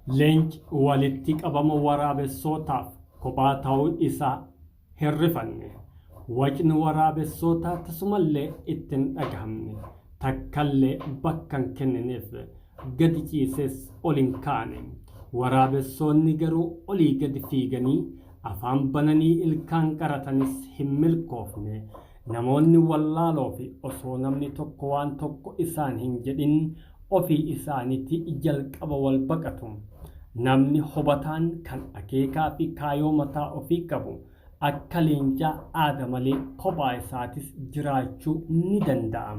Leenci walitti qabama waraabessootaaf kophaa ta'uu isaa hirrifanne. Wacni waraabessootaa tasumallee ittiin dhagahamne. Takkallee bakka hin kennineef gadi ciises ol hin kaane. Waraabessoonni garuu olii gadi fiiganii afaan bananii ilkaan qaratanis hin milkoofne. Namoonni wallaaloo fi osoo namni tokko waan tokko isaan hin jedhin ofii isaaniitti jalqaba wal baqatu. Namni hubataan kan akeekaa fi kaayoo mataa ofii qabu akka leencaa aada malee kophaa isaatis jiraachuu ni danda'a.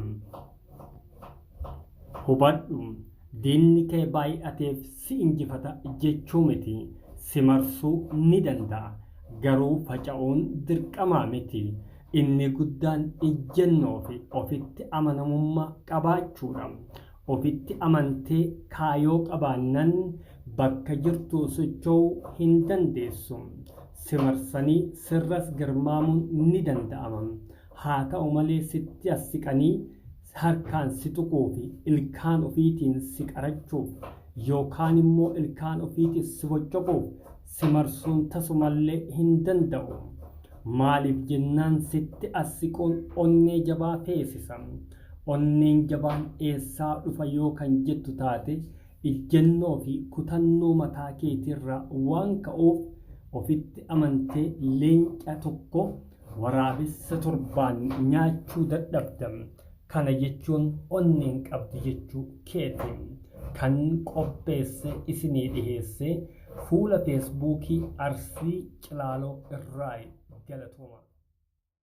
Hubadhu, diinni kee baay'ateef si injifata jechuu miti. Si marsuu ni danda'a. Garuu faca'uun dirqamaa miti. Inni guddaan ejjennoo fi ofitti amanamummaa qabaachuudha. Ofitti amantee kaayoo qabaannan bakka jirtu socho'uu hin dandeessu. Si marsanii sirras girmaamuun ni danda'ama. Haa ta'u malee sitti as siqanii harkaan si tuquu fi ilkaan ofiitiin si qarachuuf yookaan immoo ilkaan ofiitiin si boccoquuf si marsuun tasumallee hin danda'u. Maaliif jennaan sitti as siquun onnee jabaa feesisa. Onneen jabaan eessaa dhufa yoo kan jettu taate ejjennoo fi kutannoo mataa keetirraa waan ka'uuf ofitti amantee leenca tokko waraabessa torbaan nyaachuu dadhabda. Kana jechuun onneen qabdi jechuu keeti. Kan qopheesse isinii dhiheesse fuula feesbuukii Arsii Cilaaloo irraa galatooma.